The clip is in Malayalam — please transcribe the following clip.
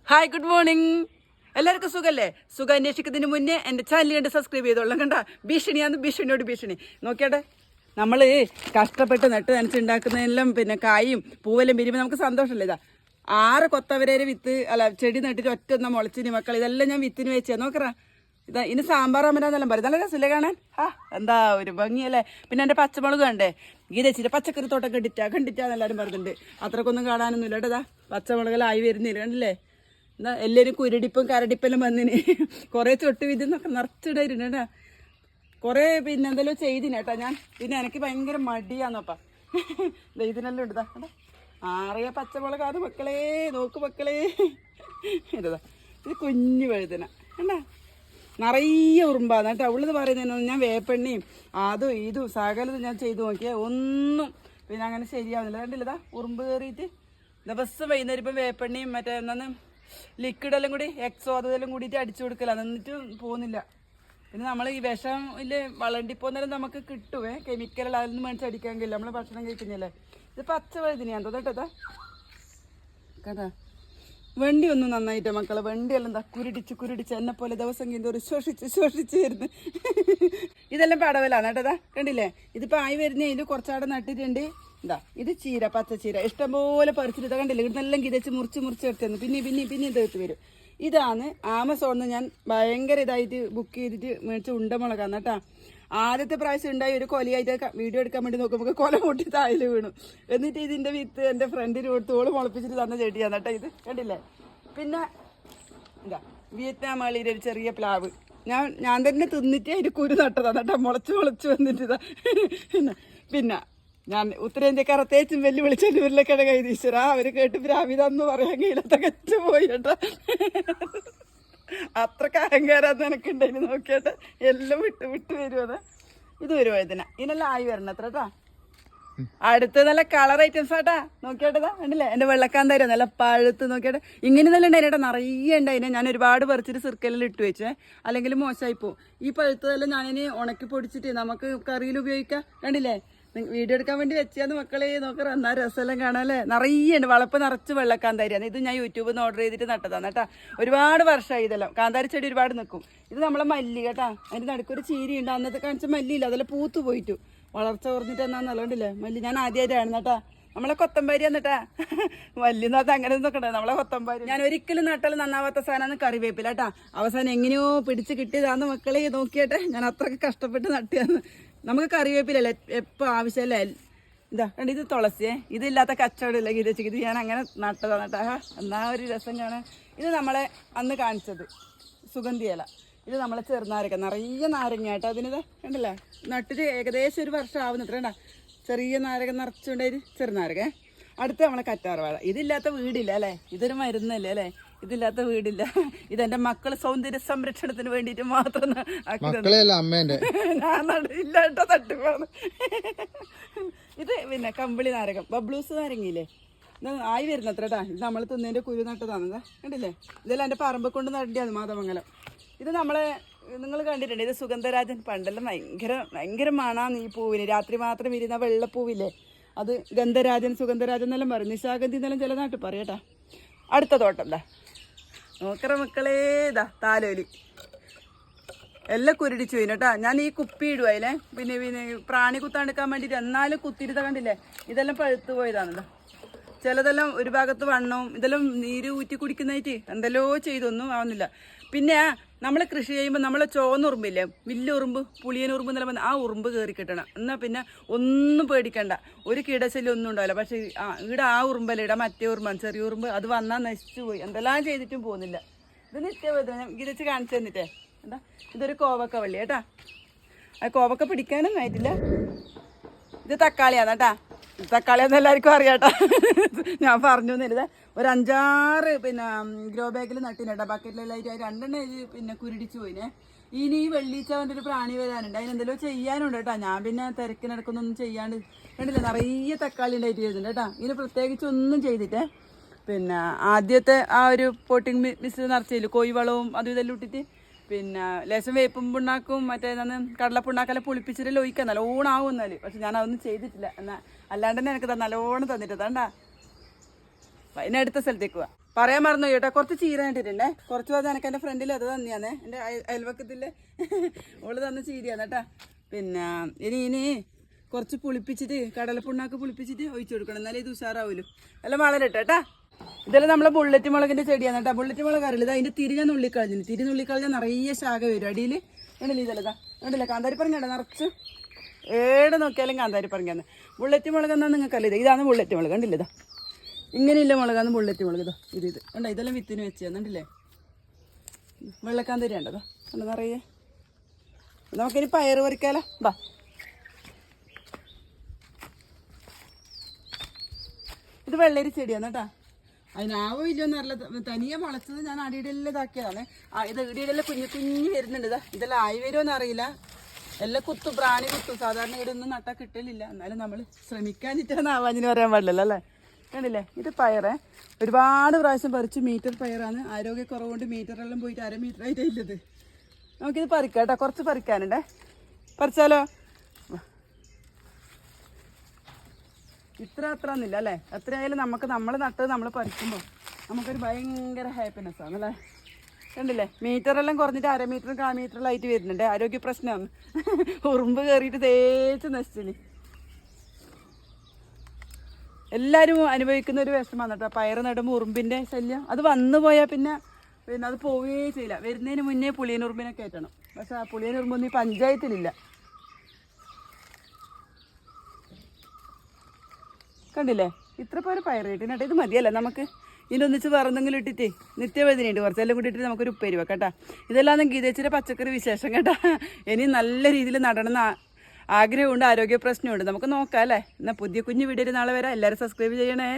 Hi, good morning. എല്ലാവർക്കും സുഖമല്ലേ? സുഖം അന്വേഷിക്കുന്നതിന് മുന്നേ എൻ്റെ ചാനൽ കണ്ട് സബ്സ്ക്രൈബ് ചെയ്തോളാം. കണ്ട ഭീഷണിയാന്ന്, ഭീഷണിയോട് ഭീഷണി. നോക്കിയാട്ടെ, നമ്മൾ കഷ്ടപ്പെട്ട് നട്ട് നനച്ചുണ്ടാക്കുന്നതെല്ലാം പിന്നെ കായും പൂവെല്ലാം പിരിയുമ്പോൾ നമുക്ക് സന്തോഷമല്ലേ? ഇതാ 6 കൊത്തവരേരെ വിത്ത് ചെടി നട്ടിട്ട് ഒറ്റൊന്ന മുളച്ചിനി മക്കൾ. ഇതെല്ലാം ഞാൻ വിത്തിന് വെച്ചാൽ നോക്കറ. ഇതാ ഇനി സാമ്പാർ അമ്മനെന്നെല്ലാം പറയും. നല്ല രസമില്ലേ കാണാൻ? എന്താ ഒരു ഭംഗിയല്ലേ. പിന്നെ എൻ്റെ പച്ചമുളക് കണ്ടേ, ഗീതച്ചിട്ട് പച്ചക്കറി തോട്ടം കണ്ടിട്ടാന്ന് എല്ലാവരും പറഞ്ഞിട്ടുണ്ട്. അത്രക്കൊന്നും കാണാനൊന്നുമില്ല കേട്ടോ. പച്ചമുളകെല്ലാം ആയി വരുന്നില്ല, കണ്ടില്ലേ? എന്താ എല്ലാവരും കുരുടിപ്പും കരടിപ്പെല്ലാം വന്നിന്. കുറേ ചൊട്ട് വിധിന്നൊക്കെ നിറച്ചിടായിരുന്നു കേട്ടാ. കുറേ പിന്നെ എന്തെല്ലാം ചെയ്തിന് ഞാൻ. പിന്നെ എനിക്ക് ഭയങ്കര മടിയാന്നപ്പാ. ഇതിനെല്ലാം ഇടുതാ കേട്ടോ. 6 പച്ചമുളക്. അത് മക്കളെ നോക്ക് മക്കളെ, ഇതാ ഇത് കുഞ്ഞു വഴുതന കണ്ടാ, നിറയെ ഉറുമ്പാന്ന് കേട്ടോ. അവളത് പറയുന്നതിനൊന്നും ഞാൻ വേപ്പെണ്ണയും അതും ഇതും സകലതും ഞാൻ ചെയ്തു നോക്കിയാൽ ഒന്നും പിന്നെ അങ്ങനെ ശരിയാവുന്നില്ല. കണ്ടില്ലതാ ഉറുമ്പ് കയറിയിട്ട്. ദിവസം വൈകുന്നേരം ഇപ്പം വേപ്പെണ്ണയും മറ്റേ എന്നാന്ന് ലിക്വിഡെല്ലാം കൂടി എക്സോ അതെല്ലാം കൂടിയിട്ട് അടിച്ചു കൊടുക്കല, എന്നിട്ട് പോകുന്നില്ല. പിന്നെ നമ്മൾ ഈ വിഷം ഇല്ലേ വളണ്ടിപ്പോന്നേരം നമുക്ക് കിട്ടുവേ, കെമിക്കലെല്ലാം അതൊന്നും മേടിച്ചടിക്കാൻ കഴിയില്ല. നമ്മൾ ഭക്ഷണം കഴിക്കുന്നില്ലേ. ഇത് പച്ച വഴുതിനെയാന്ന് തോന്നട്ടോ. കേട്ടാ വണ്ടി ഒന്നും നന്നായിട്ടോ മക്കളെ. വണ്ടിയെല്ലാം എന്താ കുരുടിച്ച് എന്നെ പോലെ ദിവസം കഴിഞ്ഞ ശ്വസിച്ച് വരുന്നു. ഇതെല്ലാം പടവലാണ് കേട്ടതാ. കണ്ടില്ലേ? ഇതിപ്പോൾ ആയി വരുന്നേ. ഇത് കുറച്ചാടെ നട്ടിട്ടുണ്ട്. ഇതാ ഇത് ചീര, പച്ചച്ചീര ഇഷ്ടംപോലെ പറിച്ചിട്ട് കണ്ടില്ലേ. ഇവിടുന്നെല്ലാം കിതച്ച് മുറിച്ച് എടുത്തുന്നു. പിന്നെ തീർത്ത് വരും. ഇതാണ് ആമസോണിൽ ഞാൻ ഭയങ്കര ഇതായിട്ട് ബുക്ക് ചെയ്തിട്ട് മേടിച്ച ഉണ്ടമുളകാന്ന് കേട്ടാ. ആദ്യത്തെ പ്രാവശ്യം ഉണ്ടായി ഒരു കൊലയായിട്ട് വീഡിയോ എടുക്കാൻ വേണ്ടി നോക്കുമ്പോൾ കൊല പൊട്ടി തായിൽ വീണു. എന്നിട്ട് ഇതിൻ്റെ വിത്ത് എൻ്റെ ഫ്രണ്ടിന് കൊടുത്തോള് മുളപ്പിച്ചിട്ട് തന്ന ചെടിയാണ് കേട്ടോ ഇത്. കണ്ടില്ലേ? പിന്നെ ഇതാ വിയറ്റ്നാം മാളിയുടെ ഒരു ചെറിയ പ്ലാവ് ഞാൻ തന്നെ തിന്നിട്ട് അതിൻ്റെ കുരു നട്ടതാണ് കേട്ടോ. മുളച്ച് വന്നിട്ട് ഇതാ. പിന്നെ ഞാൻ ഉത്തരേന്ത്യക്കാരെ തേച്ചും വെല്ലുവിളിച്ചൊരു ഉരുളക്കിഴങ്ങ് ഈശ്വര. അവർ കേട്ട് പ്രാപിതാന്ന് പറയാൻ കഴിയില്ല. തികച്ചു പോയി കേട്ടോ. അത്രക്ക് അഹങ്കാരം എനിക്കുണ്ടായിന്. നോക്കിയാട്ടെ എല്ലാം വിട്ട് വരുമത്. ഇത് ഒരു വഴുതന. ഇതിനെല്ലാം ആയി വരണം അത്ര കേട്ടാ. അടുത്ത് നല്ല കളർ ഐറ്റംസ് ആട്ടാ. നോക്കിയാട്ടതാ കണ്ടില്ലേ? എൻ്റെ വെള്ളക്കാന്താരം നല്ല പഴുത്ത്. നോക്കിയാട്ടെ ഇങ്ങനെ നല്ല ഉണ്ടായിട്ടാ. നിറയെ ഉണ്ടായിനെ. ഞാൻ ഒരുപാട് പറിച്ചിട്ട് സിർക്കലെല്ലാം ഇട്ട് വെച്ചേ, അല്ലെങ്കിൽ മോശമായി പോവും. ഈ പഴുത്തതെല്ലാം ഞാനിനി ഉണക്കി പൊടിച്ചിട്ട് നമുക്ക് കറിയിൽ ഉപയോഗിക്കാം. കണ്ടില്ലേ? വീഡിയോ എടുക്കാൻ വേണ്ടി വെച്ചാന്ന് മക്കളെ. നോക്കറ എന്നാ രസമെല്ലാം കാണാല്ലേ. നിറയെ ഉണ്ട്. വളപ്പ് നിറച്ച് വെള്ളക്കാന്താരിയാണ്. ഇത് ഞാൻ യൂട്യൂബിൽ നിന്ന് ഓർഡർ ചെയ്തിട്ട് നട്ടതാണ് കേട്ടാ. ഒരുപാട് വർഷമായി ഇതെല്ലാം. കാന്താരി ചെടി ഒരുപാട് നിൽക്കും. ഇത് നമ്മളെ മല്ലി കേട്ടാ. അതിൻ്റെ നടുക്കൊരു ചീരിയുണ്ട്. അന്നത്തെ കാണിച്ച മല്ലിയില്ല, അതെല്ലാം പൂത്ത് പോയിട്ടു. വളർച്ച കുറഞ്ഞിട്ട് എന്നാന്ന് നല്ലോണ്ടില്ലേ മല്ലി. ഞാൻ ആദ്യമായിട്ടാണ് കേട്ടാ. നമ്മളെ കൊത്തമ്പാരി എന്നിട്ടാ. മല്ലി എന്നത് അങ്ങനെ നോക്കണ്ടേ നമ്മളെ കൊത്തമ്പാരി. ഞാൻ ഒരിക്കലും നട്ടാൽ നന്നാവാത്ത സാധനമാണ് കറിവേപ്പില കേട്ടാ. അവസാനം എങ്ങനെയോ പിടിച്ച് കിട്ടിയതാന്ന് മക്കളെ. നോക്കിയാട്ടെ ഞാൻ അത്രയ്ക്ക് കഷ്ടപ്പെട്ട് നട്ടിയാന്ന്. നമുക്ക് കറിവേപ്പിലല്ലേ എപ്പോൾ ആവശ്യമല്ലേ. ഇതാ കണ്ട് ഇത് തുളസിയെ. ഇതില്ലാത്ത കച്ചവടമില്ല ഗീതച്ചിക്ക്. ഇത് ഞാൻ അങ്ങനെ നട്ടതാണ് കേട്ടാ. എന്നാ ഒരു രസം കാണാൻ. ഇത് നമ്മളെ അന്ന് കാണിച്ചത് സുഗന്ധി ഇല. ഇത് നമ്മളെ ചെറുനാരങ്ങ. നിറയെ നാരങ്ങ കേട്ടോ. അതിനിതാ കണ്ടില്ലേ? നട്ടിട്ട് ഏകദേശം ഒരു വർഷം ആവുന്നത്ര കേട്ടാ. ചെറിയ നാരങ്ങ നിറച്ചുകൊണ്ടായി ചെറുനാരങ്ങ. അടുത്ത് നമ്മളെ കറ്റാർവാഴ. ഇതില്ലാത്ത വീടില്ല അല്ലേ. ഇതൊരു മരുന്നല്ലേ അല്ലേ. ഇതില്ലാത്ത വീടില്ല. ഇതെന്റെ മക്കള് സൗന്ദര്യ സംരക്ഷണത്തിന് വേണ്ടിട്ട് മാത്രം ഞാൻ ഇല്ല കേട്ടോ. തട്ടുപോന്ന്. ഇത് പിന്നെ കമ്പിളി നാരകം, ബബ്ലൂസ് നാരങ്ങയില്ലേ. ആയി വരുന്നത്ര കേട്ടാ. ഇത് നമ്മൾ തിന്നതിന്റെ കുരു നട്ടതാണെന്താ കണ്ടില്ലേ. ഇതെല്ലാം എൻ്റെ പറമ്പ് കൊണ്ട് നടിയാണ് മാതമംഗലം. ഇത് നമ്മളെ നിങ്ങൾ കണ്ടിട്ടുണ്ട്. ഇത് സുഗന്ധരാജൻ. പണ്ടെല്ലാം ഭയങ്കര മണാന്ന് ഈ പൂവിന്. രാത്രി മാത്രം വിരിയുന്ന വെള്ളപ്പൂവില്ലേ, അത് ഗന്ധരാജൻ, സുഗന്ധരാജൻ എന്നെല്ലാം പറയും. നിശാഗന്ധി എന്നെല്ലാം ചില നാട്ടിൽ പറയട്ടാ. അടുത്ത തോട്ടം എന്താ നോക്കറ മക്കളേ. ഇതാ താലോലി എല്ലാം കുരുടിച്ചു പോയിന് കേട്ടാ. ഞാൻ ഈ കുപ്പി ഇടുവായില്ലേ. പിന്നെ പ്രാണി കുത്താണ്ടെടുക്കാൻ വേണ്ടിയിട്ട്. എന്നാലും കുത്തിരുത്ത കണ്ടില്ലേ. ഇതെല്ലാം പഴുത്തു പോയതാണല്ലോ. ചിലതെല്ലാം ഒരു ഭാഗത്ത് വണ്ണവും ഇതെല്ലാം നീര് ഊറ്റി കുടിക്കുന്നതായിട്ട് എന്തെല്ലോ ചെയ്തൊന്നും ആവുന്നില്ല. പിന്നെ നമ്മൾ കൃഷി ചെയ്യുമ്പോൾ നമ്മളെ ചോന്നുറുമ്പില്ലേ, വലിയ ഉറുമ്പ്, പുളിയൻ ഉറുമ്പ് എന്നെല്ലാം വന്ന് ആ ഉറുമ്പ് കയറി കിട്ടണം. എന്നാൽ പിന്നെ ഒന്നും പേടിക്കണ്ട, ഒരു കീടശല്യം ഒന്നും ഉണ്ടാവില്ല. പക്ഷേ ഇവിടെ ആ ഉറുമ്പല്ല, ഇവിടെ മറ്റേ ഉറുമ്പാണ്, ചെറിയ ഉറുമ്പ്. അത് വന്നാൽ നശിച്ചു പോയി. എന്തെല്ലാം ചെയ്തിട്ടും പോകുന്നില്ല. ഇത് നിത്യവേദന ഞാൻ ഗിരിച്ച് കാണിച്ചു തന്നിട്ടേ. എന്താ ഇതൊരു കോവക്ക വള്ളി കേട്ടാ. ആ കോവക്ക പിടിക്കാനൊന്നും ആയിട്ടില്ല. ഇത് തക്കാളിയാണ് കേട്ടാ. തക്കാളിയാന്ന് എല്ലാവർക്കും അറിയാട്ടാ. ഞാൻ പറഞ്ഞു തരുന്നത് ഒരു 5-6 പിന്നെ ഗ്രോ ബാഗിൽ നട്ടിനേട്ടാ. ബക്കറ്റിലെല്ലാം 2 പിന്നെ കുരുടിച്ചു പോയിനെ. ഇനി ഈ വെള്ളിച്ചവൻ്റെ ഒരു പ്രാണി വരാനുണ്ട്. അതിനെന്തെല്ലോ ചെയ്യാനുണ്ട് കേട്ടാ. ഞാൻ പിന്നെ തിരക്കിനിടക്കൊന്നും ചെയ്യാണ്ട് കണ്ടില്ല. നിറയെ തക്കാളി ഉണ്ടായിട്ട് വരുന്നുണ്ട് കേട്ടാ. ഇതിന് പ്രത്യേകിച്ച് ഒന്നും ചെയ്തിട്ടേ. പിന്നെ ആദ്യത്തെ ആ ഒരു പോട്ടിങ് മിക്സ് നിറച്ചില്ല, കോഴിവളവും അതും ഇതെല്ലാം ഇട്ടിട്ട് പിന്നെ ലേശം വേപ്പും പുണ്ണാക്കും മറ്റേ കടലപ്പുണ്ണാക്കെല്ലാം പുളിപ്പിച്ചിട്ട് ഒഴിക്കാൻ നല്ലോണം ആവും. എന്നാല് പക്ഷെ ഞാൻ അതൊന്നും ചെയ്തിട്ടില്ല. എന്നാൽ അല്ലാണ്ട് തന്നെ എനിക്ക് നല്ലോണം തന്നിട്ട് തണ്ടാ. അതിനടുത്ത സ്ഥലത്തേക്ക് പോവാ. പറയാൻ മറന്നു കേട്ടോ, കുറച്ച് ചീര നട്ടിട്ടുണ്ടേ. കുറച്ച് പോയത് എനിക്ക് എൻ്റെ ഫ്രണ്ടിൽ അത് തന്നെയാന്നേ, എൻ്റെ അയൽവക്കത്തിലെ ഓള് തന്ന ചീരയാണ് കേട്ടാ. പിന്നെ ഇനി കുറച്ച് പുളിപ്പിച്ചിട്ട്, കടലപ്പുണ്ണാക്ക് പുളിപ്പിച്ചിട്ട് ഒഴിച്ചു കൊടുക്കണം, എന്നാലേ ഇത് ഉഷാറാവൂലും. എല്ലാം വളരെ കേട്ടാ. ഇതെല്ലാം നമ്മളെ ബുള്ളറ്റ് മുളകിൻ്റെ ചെടിയാണ് കേട്ടോ. ബുള്ളറ്റ് മുളക് അറിയില്ല, അതിൻ്റെ തിരി ഞാൻ നുള്ളിക്കളഞ്ഞു. തിരി നുള്ളിക്കളഞ്ഞാൽ നിറയെ ശാഖ വരും അടിയിൽ. കണ്ടില്ല ഇതല്ലതാ, കണ്ടില്ല കാന്താരി പറഞ്ഞാണ് നിറച്ച് ഏടെ നോക്കിയാലും കാന്താരി പറഞ്ഞാന്ന്. ബുള്ളറ്റ് മുളക് എന്നാൽ നിങ്ങൾക്കല്ല, ഇതാണ് ബുള്ളറ്റ് മുളക്. കണ്ടില്ലതാ, ഇങ്ങനെയില്ല മുളകാന്ന് ബുള്ളറ്റ് മുളക്. ഇതാ ഇത് കണ്ടോ, ഇതെല്ലാം വിത്തിന് വെച്ചാൽ കണ്ടില്ലേ. വെള്ളക്കാന്താരി ഉണ്ടോ കണ്ടോ നിറയെ. നമുക്കിനി പയറ് പറിക്കാലോ, ബാ. ഇത് വെള്ളരി ചെടിയാണ് കേട്ടാ. അതിനാവോ ഇല്ലയോന്ന് അറിയില്ല, തനിയെ മുളച്ചത് ഞാൻ അടിയിടെല്ലാം ഇതാക്കിയതാണ്. ഇത് ഇടിയിടെല്ലാം കുഞ്ഞു കുഞ്ഞു വരുന്നുണ്ട്. ഇതാ ഇതെല്ലാം ആയി വരുമോന്ന് അറിയില്ല. എല്ലാം കുത്തും, പ്രാണി കുത്തും. സാധാരണ ഇവിടെ ഒന്നും നട്ടാൽ കിട്ടലില്ല. എന്നാലും നമ്മൾ ശ്രമിക്കാനിട്ടാണ് ആവാഞ്ഞിന് പറയാൻ പാടില്ലല്ലോ അല്ലേ. കണ്ടില്ലേ, ഇത് പയറേ ഒരുപാട് പ്രാവശ്യം പറിച്ചു. മീറ്റർ പയറാണ്. ആരോഗ്യക്കുറവുകൊണ്ട് മീറ്ററെല്ലാം പോയിട്ട് 1/2 മീറ്റർ ആയിട്ടേ ഇല്ലത്. നമുക്കിത് പറിക്കാം കേട്ടോ, കുറച്ച് പറിക്കാനുണ്ടേ. പറിച്ചാലോ? അത്ര ഒന്നുമില്ല അല്ലേ. എത്രയായാലും നമ്മൾ നട്ടത് നമ്മൾ പറിക്കുമ്പോൾ നമുക്കൊരു ഭയങ്കര ഹാപ്പിനെസ് ആണ് അല്ലേ. കണ്ടില്ലേ, മീറ്ററെല്ലാം കുറഞ്ഞിട്ട് 1/2 മീറ്റർ 1/4 മീറ്ററിലായിട്ട് വരുന്നുണ്ട്. ആരോഗ്യ പ്രശ്നമാണ്. ഉറുമ്പ് കയറിയിട്ട് തേച്ച് നശിച്ചിന്. എല്ലാവരും അനുഭവിക്കുന്ന ഒരു വിഷമമാണ് കേട്ടോ. പയറ് നടുമ്പോൾ ഉറുമ്പിൻ്റെ ശല്യം. അത് വന്നു പോയാൽ പിന്നെ അത് പോവുകയേ ചെയ്യില്ല. വരുന്നതിന് മുന്നേ പുളിയനുറുമ്പിനെ കയറ്റണം. പക്ഷെ ആ പുളിയനുറുമ്പൊന്നും ഈ പഞ്ചായത്തിലില്ല. കണ്ടില്ലേ, ഇത്ര പേര് പയറ് കിട്ടിനട്ടെ. ഇത് മതിയല്ല നമുക്ക്. ഇതിനൊന്നിച്ച് വേറെ എന്തെങ്കിലും ഇട്ടിട്ട് നിത്യവേദനയുണ്ട്, കുറച്ചെല്ലാം കൂടി ഇട്ടിട്ട് നമുക്കൊരു ഉപ്പേരി വെക്കാം കേട്ടോ. ഇതെല്ലാം ഗീതേച്ചിയുടെ പച്ചക്കറി വിശേഷം കേട്ടോ. ഇനി നല്ല രീതിയിൽ നടണമെന്ന് ആഗ്രഹമുണ്ട്, ആരോഗ്യ പ്രശ്നമുണ്ട്. നമുക്ക് നോക്കാം അല്ലേ. എന്നാൽ പുതിയ കുഞ്ഞു വീഡിയോയിൽ നാളെ വരാം. എല്ലാവരും സബ്സ്ക്രൈബ് ചെയ്യണേ.